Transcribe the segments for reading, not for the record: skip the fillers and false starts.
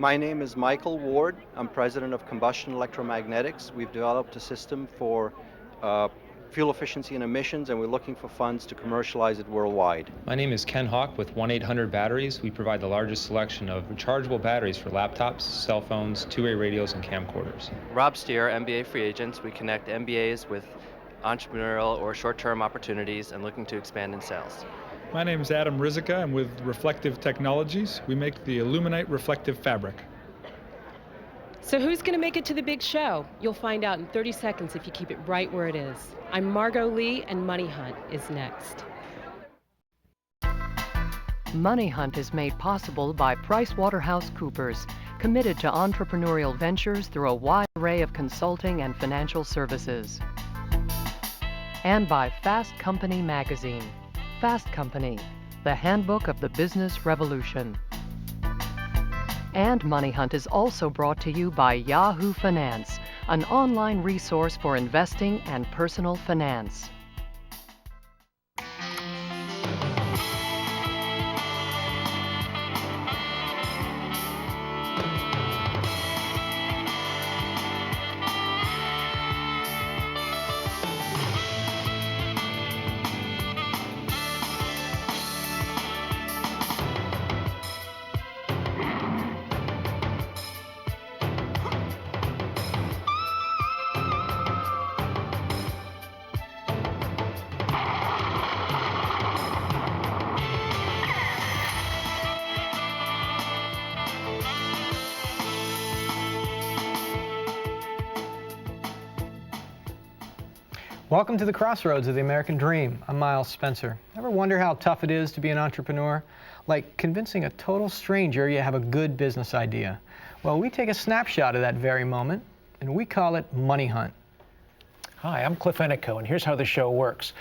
My name is Michael Ward. I'm president of Combustion Electromagnetics. We've developed a system for fuel efficiency and emissions, and we're looking for funds to commercialize it worldwide. My name is Ken Hawk with 1-800 Batteries. We provide the largest selection of rechargeable batteries for laptops, cell phones, two-way radios, and camcorders. Rob Steer, MBA free agents. We connect MBAs with entrepreneurial or short-term opportunities and looking to expand in sales. My name is Adam Rizica. I'm with Reflective Technologies. We make the Illuminite reflective fabric. So who's going to make it to the big show? You'll find out in 30 seconds if you keep it right where it is. I'm Margot Lee, and Money Hunt is next. Money Hunt is made possible by PricewaterhouseCoopers, committed to entrepreneurial ventures through a wide array of consulting and financial services. And by Fast Company magazine. Fast Company, the handbook of the business revolution. And Money Hunt is also brought to you by Yahoo Finance, an online resource for investing and personal finance. Welcome to the crossroads of the American dream. I'm Miles Spencer. Ever wonder how tough it is to be an entrepreneur? Like convincing a total stranger you have a good business idea. Well, we take a snapshot of that very moment, and we call it Money Hunt. Hi, I'm Cliff Ennico, and here's how the show works.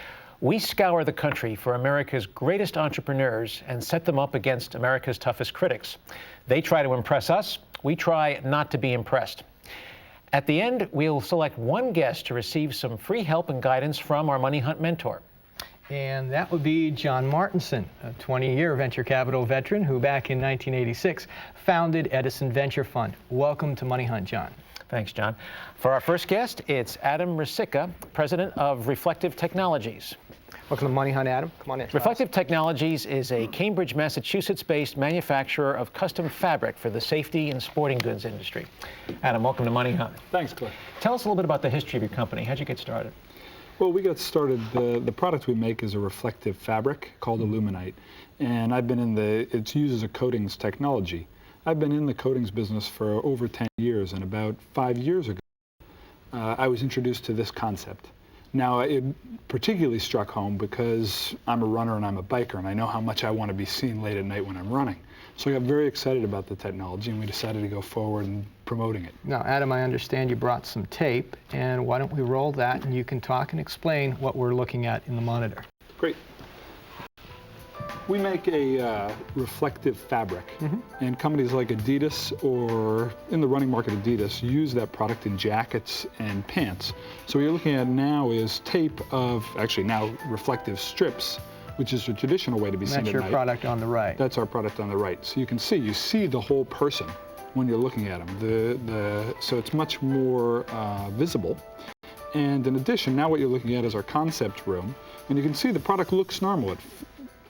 We scour the country for America's greatest entrepreneurs and set them up against America's toughest critics. They try to impress us. We try not to be impressed. At the end, we'll select one guest to receive some free help and guidance from our Money Hunt mentor. And that would be John Martinson, a 20-year venture capital veteran who back in 1986 founded Edison Venture Fund. Welcome to Money Hunt, John. Thanks, John. For our first guest, it's Adam Rizica, president of Reflective Technologies. Welcome to Money Hunt, Adam. Come on in. Reflective Technologies is a Cambridge, Massachusetts-based manufacturer of custom fabric for the safety and sporting goods industry. Adam, welcome to Money Hunt. Thanks, Cliff. Tell us a little bit about the history of your company. How'd you get started? Well, we got started, the product we make is a reflective fabric called Illuminite. And I've been it's used as a coatings technology. I've been in the coatings business for over 10 years, and about 5 years ago, I was introduced to this concept. Now, it particularly struck home because I'm a runner and I'm a biker, and I know how much I want to be seen late at night when I'm running. So I got very excited about the technology, and we decided to go forward and promoting it. Now, Adam, I understand you brought some tape, and why don't we roll that, and you can talk and explain what we're looking at in the monitor. Great. We make a reflective fabric, and companies like Adidas, or in the running market Adidas, use that product in jackets and pants. So what you're looking at now is tape of, actually now reflective strips, which is a traditional way to be seen at night. That's your product on the right. That's our product on the right. So you see the whole person when you're looking at them. So it's much more visible. And in addition, now what you're looking at is our concept room, and you can see the product looks normal. It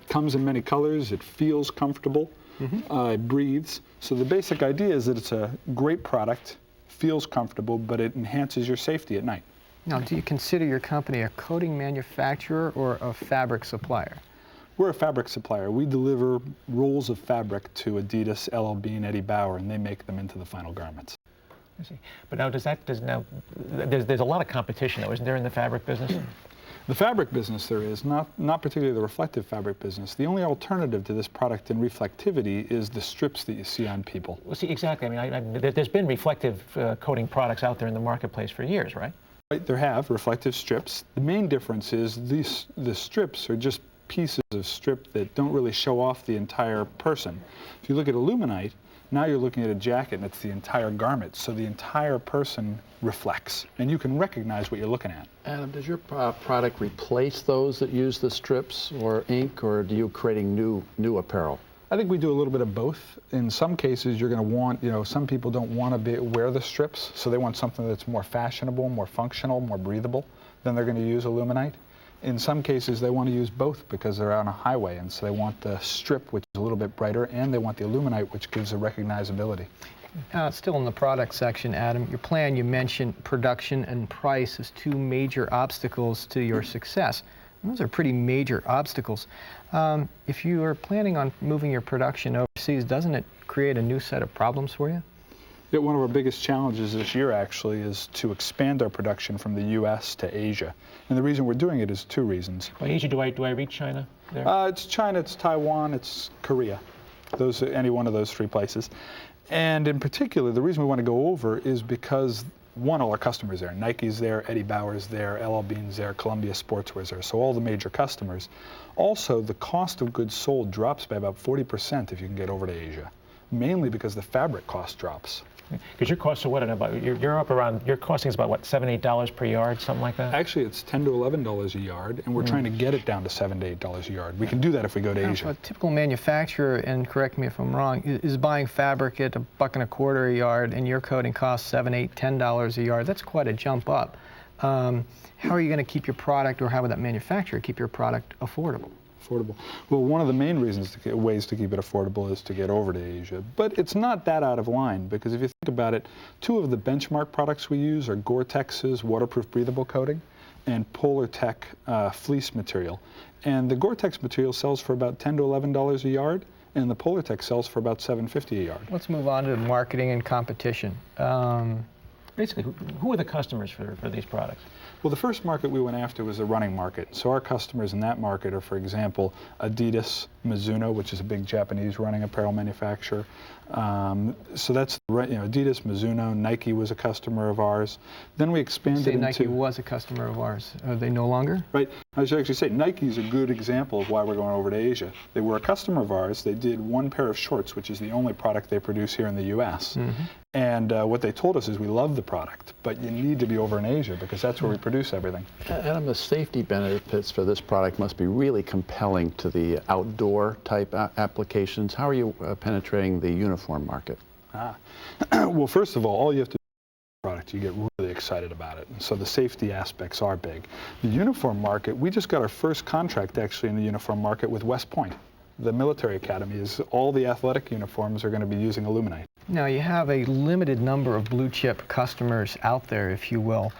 comes in many colors, it feels comfortable, it breathes. So the basic idea is that it's a great product, feels comfortable, but it enhances your safety at night. Now, do you consider your company a coating manufacturer or a fabric supplier? We're a fabric supplier. We deliver rolls of fabric to Adidas, LL Bean, Eddie Bauer, and they make them into the final garments. I see. But now, there's a lot of competition, though, isn't there, in the fabric business? The fabric business there is, not particularly the reflective fabric business. The only alternative to this product in reflectivity is the strips that you see on people. Well, see, exactly. I mean, there's been reflective coating products out there in the marketplace for years, right? Right, there have reflective strips. The main difference is the strips are just pieces of strip that don't really show off the entire person. If you look at Illuminite, now you're looking at a jacket and it's the entire garment, so the entire person reflects, and you can recognize what you're looking at. Adam, does your product replace those that use the strips or ink, or are you creating new apparel? I think we do a little bit of both. In some cases, you're going to want, some people don't want to wear the strips, so they want something that's more fashionable, more functional, more breathable. Then they're going to use aluminite. In some cases, they want to use both because they're on a highway, and so they want the strip, which is a little bit brighter, and they want the aluminite, which gives a recognizability. Still in the product section, Adam, your plan, you mentioned production and price as two major obstacles to your success. Those are pretty major obstacles. If you are planning on moving your production overseas, doesn't it create a new set of problems for you? Yeah, one of our biggest challenges this year, actually, is to expand our production from the U.S. to Asia. And the reason we're doing it is two reasons. By Asia, do I read China there? It's China, it's Taiwan, it's Korea. Any one of those three places. And in particular, the reason we want to go over is because, one, all our customers there. Nike's there, Eddie Bauer's there, LL Bean's there, Columbia Sportswear's there, so all the major customers. Also, the cost of goods sold drops by about 40% if you can get over to Asia, mainly because the fabric cost drops. Because your costs are what? You're up around, your costing is about what, $7, $8 per yard, something like that? Actually, it's $10 to $11 a yard, and we're trying to get it down to $7 to $8 a yard. We can do that if we go to Asia. A typical manufacturer, and correct me if I'm wrong, is buying fabric at $1.25 a yard, and your coating costs $7, $8, $10 a yard. That's quite a jump up. How are you going to keep your product, or how would that manufacturer keep your product affordable? Affordable. Well, one of the main ways to keep it affordable is to get over to Asia. But it's not that out of line, because if you think about it, two of the benchmark products we use are Gore-Tex's waterproof breathable coating and Polartec fleece material. And the Gore-Tex material sells for about $10 to $11 a yard, and the Polartec sells for about $7.50 a yard. Let's move on to marketing and competition. Basically, who are the customers for these products? Well, the first market we went after was the running market. So our customers in that market are, for example, Adidas, Mizuno, which is a big Japanese running apparel manufacturer. So that's, Adidas, Mizuno, Nike was a customer of ours. Then we expanded into... Nike was a customer of ours. Are they no longer? Right. I should actually say Nike's a good example of why we're going over to Asia. They were a customer of ours. They did one pair of shorts, which is the only product they produce here in the U.S. And what they told us is, we love the product, but you need to be over in Asia because that's where we produce everything. Adam, the safety benefits for this product must be really compelling to the outdoor type applications. How are you penetrating the uniform market? Well, first of all you have to do the product, you get really excited about it. And so the safety aspects are big. The uniform market, we just got our first contract actually in the uniform market with West Point. The military academy is, all the athletic uniforms are going to be using aluminite. Now, you have a limited number of blue chip customers out there, if you will.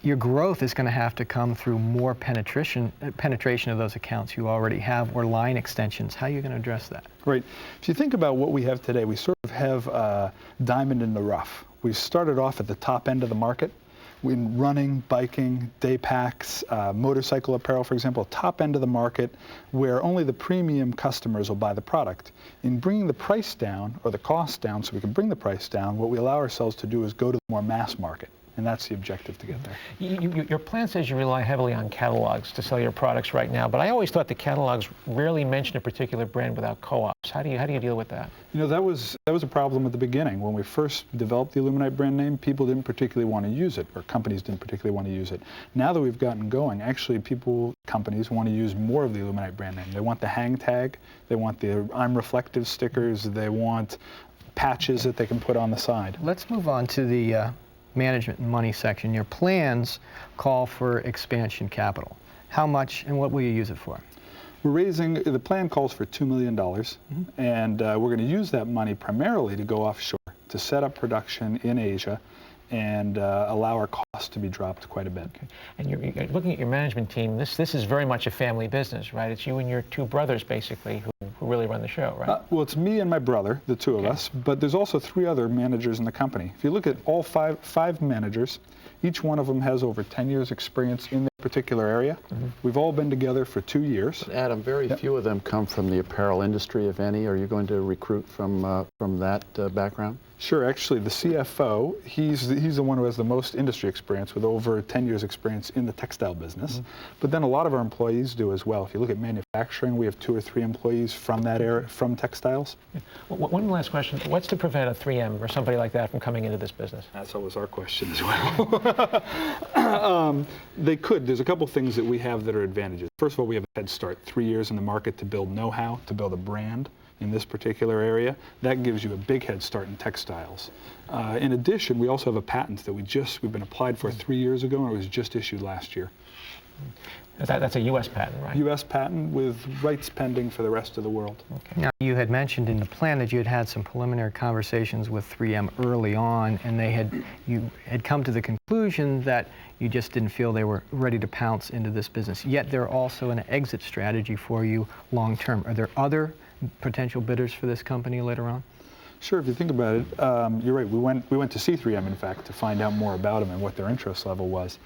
Your growth is going to have to come through more penetration of those accounts you already have, or line extensions. How are you going to address that? Right. If you think about what we have today, we sort of have a diamond in the rough. We started off at the top end of the market. In running, biking, day packs, motorcycle apparel, for example, top end of the market, where only the premium customers will buy the product. In bringing the price down, or the cost down, so we can bring the price down, what we allow ourselves to do is go to the more mass market. And that's the objective to get there. Your plan says you rely heavily on catalogs to sell your products right now, but I always thought the catalogs rarely mention a particular brand without co-ops. How do you deal with that? That was a problem at the beginning. When we first developed the Aluminite brand name, people didn't particularly want to use it, or companies didn't particularly want to use it. Now that we've gotten going, actually companies want to use more of the Aluminite brand name. They want the hang tag, they want the I'm reflective stickers, they want patches that they can put on the side. Let's move on to the management and money section. Your plans call for expansion capital. How much and what will you use it for? The plan calls for $2 million, and we're going to use that money primarily to go offshore, to set up production in Asia, and allow our costs to be dropped quite a bit. Okay. And you're looking at your management team, this is very much a family business, right? It's you and your two brothers, basically, who really run the show, right? Well, it's me and my brother, the two of us, but there's also 3 other managers in the company. If you look at all five managers, each one of them has over 10 years experience in their particular area. We've all been together for 2 years. But Adam, very few of them come from the apparel industry, if any. Are you going to recruit from that background? Sure, actually the CFO, he's the one who has the most industry experience with over 10 years experience in the textile business. But then a lot of our employees do as well. If you look at manufacturing, we have 2 or 3 employees from that area, from textiles. One last question. What's to prevent a 3M or somebody like that from coming into this business? That's always our question as well. They could. There's a couple things that we have that are advantages. First of all, we have a head start, 3 years in the market to build know-how, to build a brand in this particular area. That gives you a big head start in textiles. In addition, we also have a patent that we've been applied for 3 years ago, and it was just issued last year. That's a U.S. patent, right? U.S. patent with rights pending for the rest of the world. Okay. Now, you had mentioned in the plan that you had had some preliminary conversations with 3M early on, and you had come to the conclusion that you just didn't feel they were ready to pounce into this business. Yet they're also an exit strategy for you long term. Are there other potential bidders for this company later on? Sure, if you think about it, you're right. We went to see 3M, in fact, to find out more about them and what their interest level was.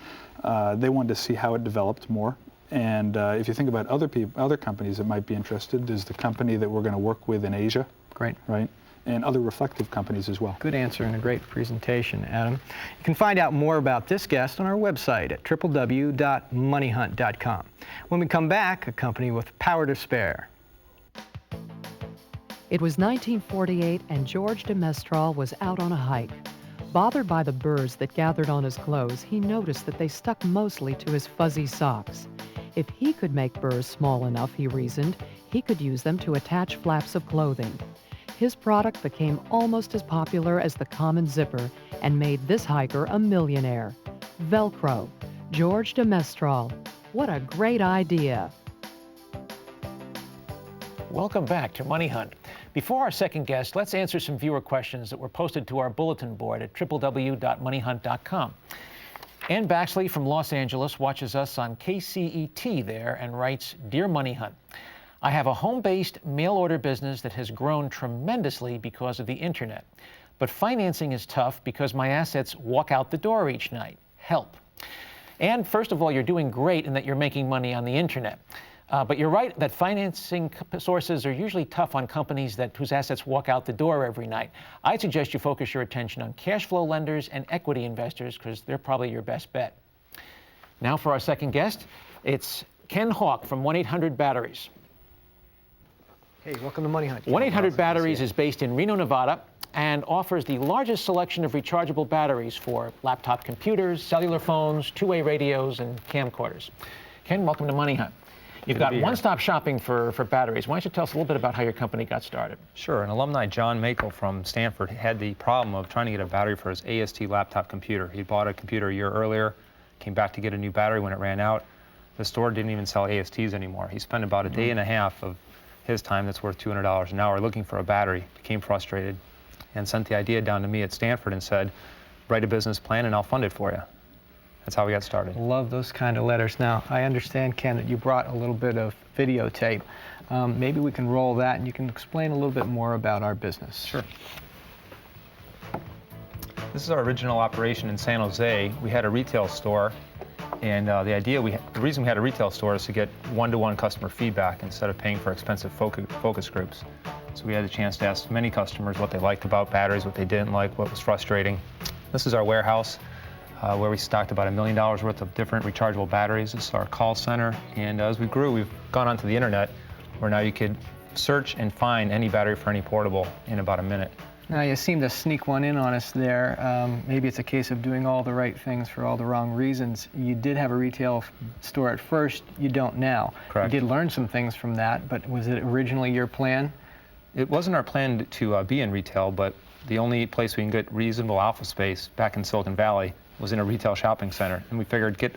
They wanted to see how it developed more. And if you think about other companies that might be interested, there's the company that we're going to work with in Asia. Great. Right? And other reflective companies as well. Good answer and a great presentation, Adam. You can find out more about this guest on our website at www.moneyhunt.com. When we come back, a company with power to spare. It was 1948 and George de Mestral was out on a hike. Bothered by the burrs that gathered on his clothes, he noticed that they stuck mostly to his fuzzy socks. If he could make burrs small enough, he reasoned, he could use them to attach flaps of clothing. His product became almost as popular as the common zipper and made this hiker a millionaire. Velcro. George de Mestral. What a great idea. Welcome back to Money Hunt. Before our second guest, let's answer some viewer questions that were posted to our bulletin board at www.moneyhunt.com. Ann Baxley from Los Angeles watches us on KCET there and writes, Dear Money Hunt, I have a home-based mail-order business that has grown tremendously because of the internet. But financing is tough because my assets walk out the door each night. Help. And first of all, you're doing great in that you're making money on the internet. But you're right that financing sources are usually tough on companies whose assets walk out the door every night. I'd suggest you focus your attention on cash flow lenders and equity investors because they're probably your best bet. Now for our second guest, it's Ken Hawk from 1-800-Batteries. Hey, welcome to Money Hunt. 1-800-Batteries is based in Reno, Nevada, and offers the largest selection of rechargeable batteries for laptop computers, cellular phones, two-way radios, and camcorders. Ken, welcome to Money Hunt. You've got one-stop shopping for batteries. Why don't you tell us a little bit about how your company got started? Sure. An alumni, John Mako from Stanford, had the problem of trying to get a battery for his AST laptop computer. He bought a computer a year earlier, came back to get a new battery when it ran out. The store didn't even sell ASTs anymore. He spent about a day and a half of his time that's worth $200 an hour looking for a battery, became frustrated, and sent the idea down to me at Stanford and said, write a business plan and I'll fund it for you. That's how we got started. Love those kind of letters. Now, I understand, Ken, that you brought a little bit of videotape. Maybe we can roll that and you can explain a little bit more about our business. Sure. This is our original operation in San Jose. We had a retail store, and the reason we had a retail store is to get one-to-one customer feedback instead of paying for expensive focus groups. So we had the chance to ask many customers what they liked about batteries, what they didn't like, what was frustrating. This is our warehouse where we stocked about $1 million worth of different rechargeable batteries. This is our call center, and as we grew, we've gone onto the internet where now you could search and find any battery for any portable in about a minute. Now, you seem to sneak one in on us there. Maybe it's a case of doing all the right things for all the wrong reasons. You did have a retail store at first. You don't now. Correct. You did learn some things from that, but was it originally your plan? It wasn't our plan to be in retail, but the only place we can get reasonable alpha space back in Silicon Valley was in a retail shopping center. And we figured get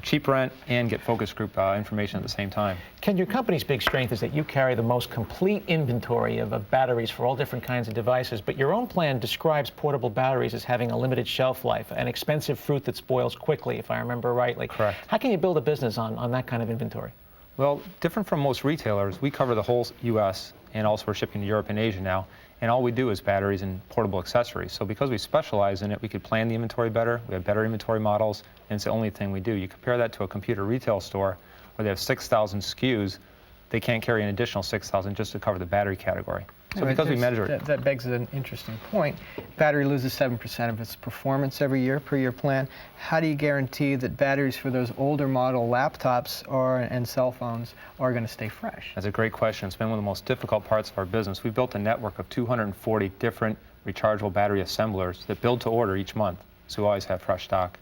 cheap rent and get focus group information at the same time. Ken, your company's big strength is that you carry the most complete inventory of batteries for all different kinds of devices, but your own plan describes portable batteries as having a limited shelf life, an expensive fruit that spoils quickly, if I remember rightly. Correct. How can you build a business on that kind of inventory? Well, different from most retailers, we cover the whole U.S. and also we're shipping to Europe and Asia now, and all we do is batteries and portable accessories. So because we specialize in it, we could plan the inventory better, we have better inventory models, and it's the only thing we do. You compare that to a computer retail store where they have 6,000 SKUs, they can't carry an additional 6,000 just to cover the battery category. So because we measure it. That begs an interesting point. Battery loses 7% of its performance every year per your plan. How do you guarantee that batteries for those older model laptops and cell phones are going to stay fresh? That's a great question. It's been one of the most difficult parts of our business. We've built a network of 240 different rechargeable battery assemblers that build to order each month, so we always have fresh stock.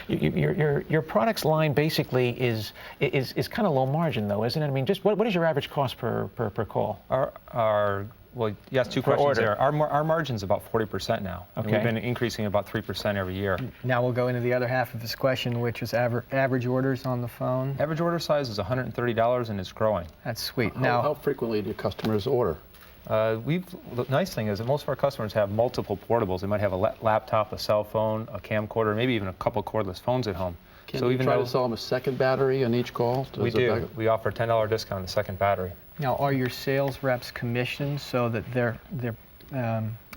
Your products line basically is kind of low margin, though, isn't it? I mean, just what is your average cost per call? Well, yes, two questions there. Our margin's about 40% now. Okay. And we've been increasing about 3% every year. Now we'll go into the other half of this question, which is average orders on the phone. Average order size is $130, and it's growing. That's sweet. How frequently do customers order? The nice thing is that most of our customers have multiple portables. They might have a laptop, a cell phone, a camcorder, maybe even a couple cordless phones at home. Can you try to sell them a second battery on each call? We do. We offer a $10 discount on the second battery. Now, are your sales reps commissioned so that they're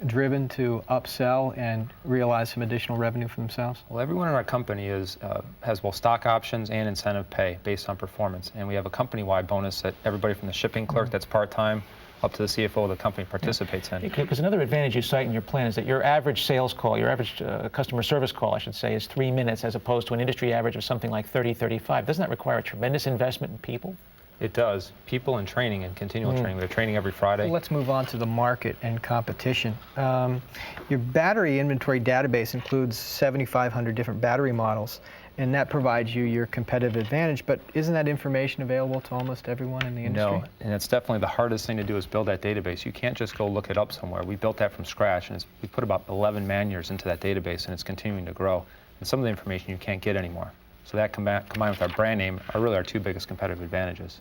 driven to upsell and realize some additional revenue for themselves? Well, everyone in our company has both stock options and incentive pay based on performance. And we have a company-wide bonus that everybody from the shipping clerk that's part-time up to the CFO of the company participates in. Because another advantage you cite in your plan is that your average sales call, your average customer service call, I should say, is 3 minutes as opposed to an industry average of something like 30, 35. Doesn't that require a tremendous investment in people? It does. People and training and continual training. They're training every Friday. Well, let's move on to the market and competition. Your battery inventory database includes 7,500 different battery models, and that provides you your competitive advantage, but isn't that information available to almost everyone in the industry? No, and it's definitely the hardest thing to do is build that database. You can't just go look it up somewhere. We built that from scratch, and we put about 11 man-years into that database, and it's continuing to grow. And some of the information you can't get anymore. So that combined with our brand name are really our two biggest competitive advantages.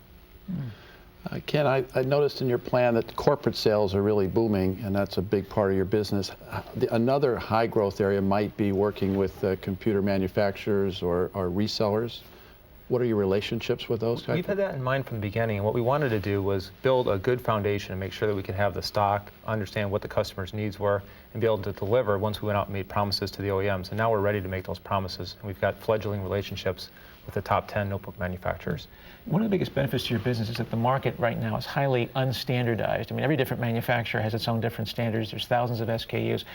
Ken, I noticed in your plan that corporate sales are really booming, and that's a big part of your business. Another high growth area might be working with computer manufacturers or resellers. What are your relationships with those guys? We've had that in mind from the beginning, and what we wanted to do was build a good foundation and make sure that we could have the stock, understand what the customer's needs were, and be able to deliver once we went out and made promises to the OEMs. And now we're ready to make those promises, and we've got fledgling relationships with the top 10 notebook manufacturers. One of the biggest benefits to your business is that the market right now is highly unstandardized. I mean, every different manufacturer has its own different standards. There's thousands of SKUs.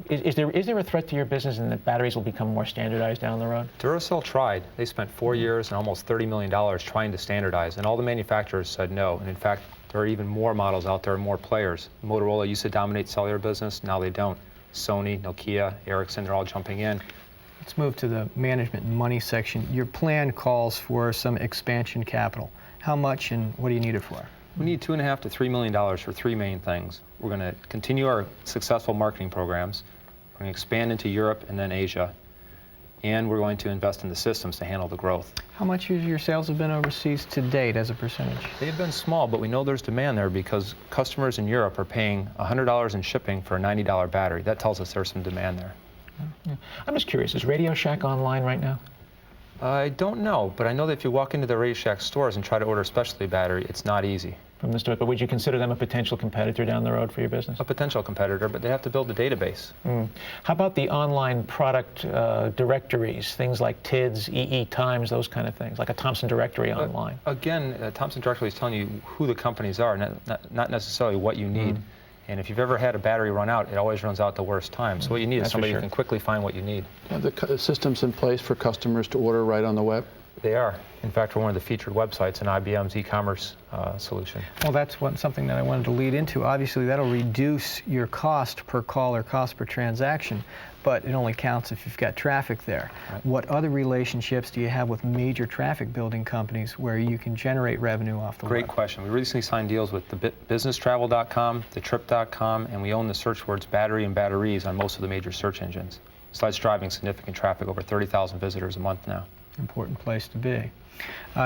Is there a threat to your business in that batteries will become more standardized down the road? Duracell tried. They spent 4 years and almost $30 million trying to standardize, and all the manufacturers said no. And in fact, there are even more models out there, more players. Motorola used to dominate cellular business. Now they don't. Sony, Nokia, Ericsson, they're all jumping in. Let's move to the management and money section. Your plan calls for some expansion capital. How much and what do you need it for? We need $2.5 to $3 million for three main things. We're going to continue our successful marketing programs. We're going to expand into Europe and then Asia. And we're going to invest in the systems to handle the growth. How much of your sales have been overseas to date as a percentage? They've been small, but we know there's demand there because customers in Europe are paying $100 in shipping for a $90 battery. That tells us there's some demand there. Yeah. I'm just curious, is Radio Shack online right now? I don't know, but I know that if you walk into the Radio Shack stores and try to order a specialty battery, it's not easy. From the store, but would you consider them a potential competitor down the road for your business? A potential competitor, but they have to build a database. How about the online product directories, things like TIDS, EE Times, those kind of things, like a Thomson directory online? Again, Thomson directory is telling you who the companies are, not necessarily what you need. And if you've ever had a battery run out, it always runs out the worst time. So what you need is somebody who can quickly find what you need. Have the systems in place for customers to order right on the web? They are. In fact, we're one of the featured websites in IBM's e-commerce solution. Well, that's something that I wanted to lead into. Obviously, that'll reduce your cost per call or cost per transaction, but it only counts if you've got traffic there. Right. What other relationships do you have with major traffic building companies where you can generate revenue off the web? Great question. We recently signed deals with the businesstravel.com, the trip.com, and we own the search words battery and batteries on most of the major search engines. So that's driving significant traffic, over 30,000 visitors a month now. Important place to be.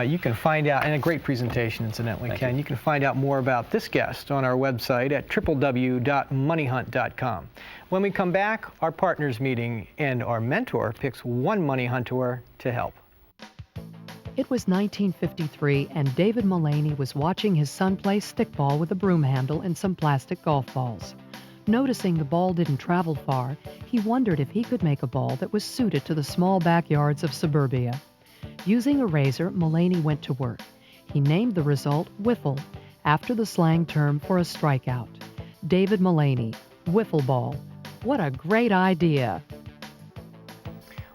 You can find out, and a great presentation incidentally, Ken. You can find out more about this guest on our website at www.moneyhunt.com. When we come back, our partners meeting and our mentor picks one money hunter to help. It was 1953 and David Mullaney was watching his son play stickball with a broom handle and some plastic golf balls. Noticing the ball didn't travel far, he wondered if he could make a ball that was suited to the small backyards of suburbia. Using a razor, Mullaney went to work. He named the result Wiffle, after the slang term for a strikeout. David Mullaney, wiffle ball. What a great idea.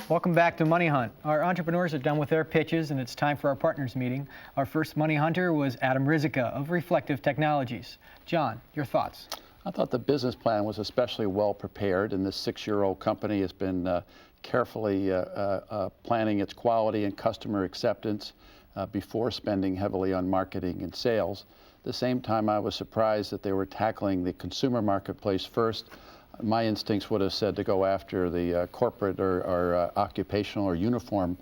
Welcome back to Money Hunt. Our entrepreneurs are done with their pitches and it's time for our partners meeting. Our first Money Hunter was Adam Ruzicka of Reflective Technologies. John, your thoughts? I thought the business plan was especially well prepared, and this 6-year-old company has been carefully planning its quality and customer acceptance before spending heavily on marketing and sales. At the same time, I was surprised that they were tackling the consumer marketplace first. My instincts would have said to go after the corporate or occupational or uniform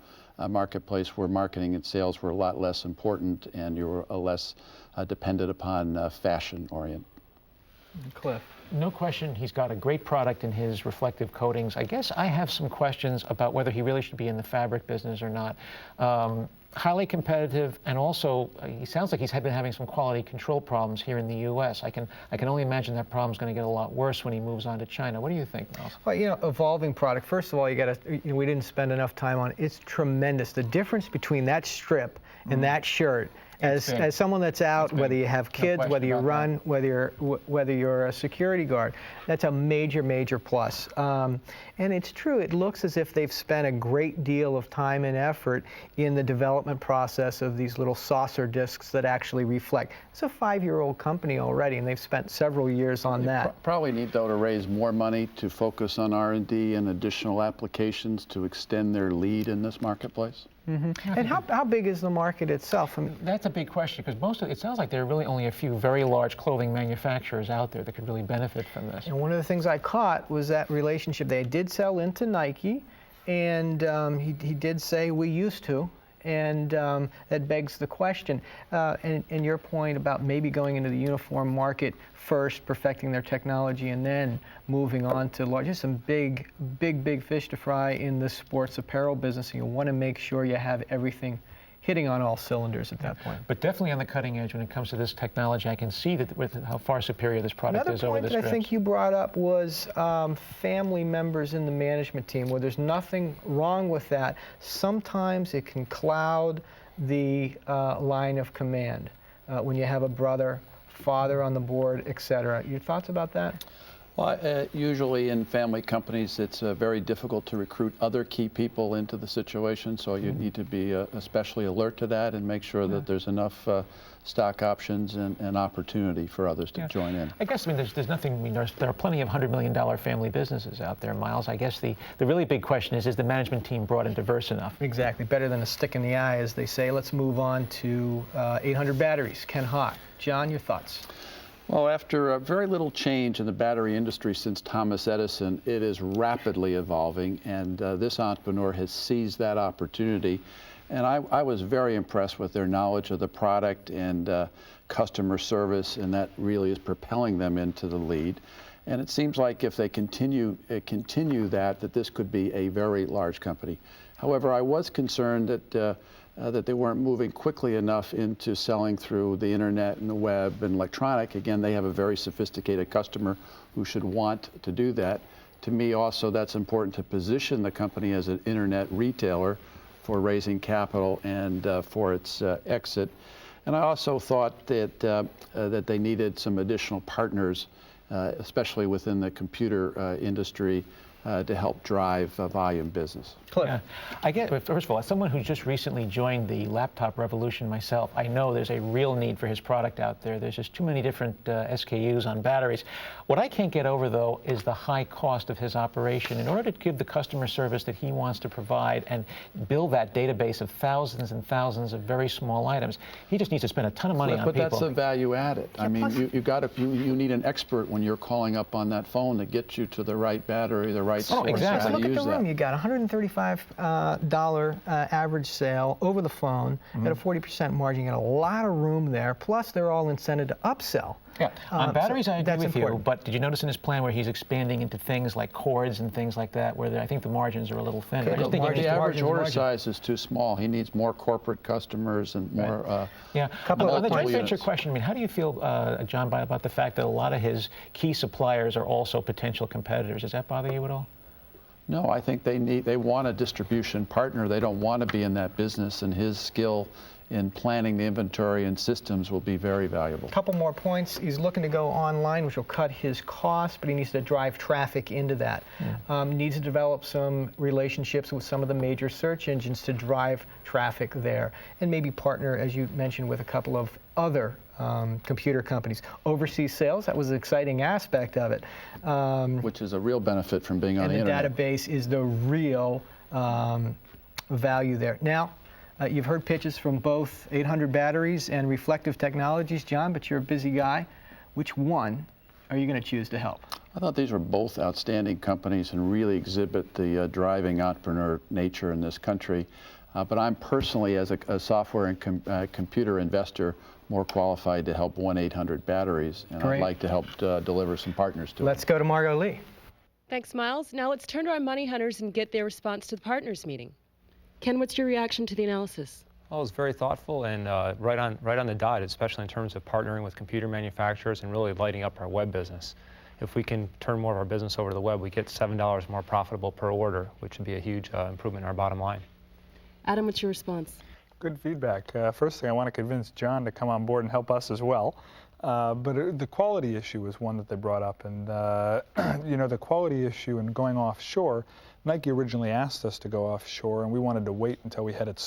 marketplace, where marketing and sales were a lot less important and you were less dependent upon fashion orient. Cliff. No question, he's got a great product in his reflective coatings. I guess I have some questions about whether he really should be in the fabric business or not. Highly competitive, and also he sounds like he's been having some quality control problems here in the U.S. I can only imagine that problem's going to get a lot worse when he moves on to China. What do you think, Miles? Well, you know, evolving product. First of all, you got to. We didn't spend enough time on it. It's tremendous. The difference between that strip and that shirt. As someone that's out, whether you have kids, whether you run, whether you're a security guard, that's a major plus. And it's true, it looks as if they've spent a great deal of time and effort in the development process of these little saucer discs that actually reflect. It's a 5-year-old company already, and they've spent several years on that. Probably need, though, to raise more money to focus on R&D and additional applications to extend their lead in this marketplace. And how big is the market itself? I mean, that's a big question, because it sounds like there are really only a few very large clothing manufacturers out there that could really benefit from this. And one of the things I caught was that relationship. They did sell into Nike, and he did say we used to. And that begs the question, and your point about maybe going into the uniform market first, perfecting their technology, and then moving on to large. There's some big fish to fry in the sports apparel business, and you want to make sure you have everything hitting on all cylinders at that point. But definitely on the cutting edge when it comes to this technology. I can see that with how far superior this product is over the Another point strips. that I think you brought up was family members in the management team, where there's nothing wrong with that. Sometimes it can cloud the line of command when you have a brother, father on the board, etc. Your thoughts about that? Well, usually in family companies, it's very difficult to recruit other key people into the situation, so you need to be especially alert to that and make sure that there's enough stock options and opportunity for others to join in. I guess, there's nothing, there are plenty of $100 million family businesses out there, Miles. I guess the really big question is the management team broad and diverse enough? Exactly. Better than a stick in the eye, as they say. Let's move on to 800 batteries. Ken Hawk. John, your thoughts? Well, after very little change in the battery industry since Thomas Edison, it is rapidly evolving, and this entrepreneur has seized that opportunity. And I was very impressed with their knowledge of the product and customer service, and that really is propelling them into the lead. And it seems like if they continue that this could be a very large company. However, I was concerned that they weren't moving quickly enough into selling through the internet and the web and electronic. Again, they have a very sophisticated customer who should want to do that. To me also, that's important to position the company as an internet retailer for raising capital and for its exit. And I also thought that they needed some additional partners, especially within the computer industry, to help drive volume business. Yeah. I get, first of all, as someone who's just recently joined the laptop revolution myself, I know there's a real need for his product out there. There's just too many different SKUs on batteries. What I can't get over, though, is the high cost of his operation. In order to give the customer service that he wants to provide and build that database of thousands and thousands of very small items, he just needs to spend a ton of money on people. But that's a value added. I mean, you need an expert when you're calling up on that phone to get you to the right battery, the right source. Exactly. Look at the room. You got $135 average sale over the phone at a 40% margin. You got a lot of room there. Plus, they're all incented to upsell. Yeah, on batteries, so I agree with important. you, but did you notice in his plan where he's expanding into things like cords and things like that, where I think the margins are a little thin? Okay, the average order size is too small. He needs more corporate customers and more. Yeah, on the joint venture question, I mean, how do you feel, John, about the fact that a lot of his key suppliers are also potential competitors? Does that bother you at all? No, I think they want a distribution partner. They don't want to be in that business, and his skill in planning the inventory and systems will be very valuable. A couple more points. He's looking to go online, which will cut his costs, but he needs to drive traffic into that. Needs to develop some relationships with some of the major search engines to drive traffic there, and maybe partner, as you mentioned, with a couple of other computer companies. Overseas sales, that was an exciting aspect of it. Which is a real benefit from being on the internet. And the database is the real value there. Now, you've heard pitches from both 800 Batteries and Reflective Technologies, John, but you're a busy guy. Which one are you going to choose to help? I thought these were both outstanding companies and really exhibit the driving entrepreneur nature in this country. But I'm personally, as a software and computer investor, more qualified to help 1-800 Batteries, and Great. I'd like to help deliver some partners to Let's go to Margot Lee. Thanks, Miles. Now let's turn to our money hunters and get their response to the partners meeting. Ken, what's your reaction to the analysis? Well, it was very thoughtful and right on the dot, especially in terms of partnering with computer manufacturers and really lighting up our web business. If we can turn more of our business over to the web, we get $7 more profitable per order, which would be a huge improvement in our bottom line. Adam, what's your response? Good feedback. First thing, I want to convince John to come on board and help us as well. But the quality issue is one that they brought up, and you know, the quality issue and going offshore. Nike originally asked us to go offshore, and we wanted to wait until we had it set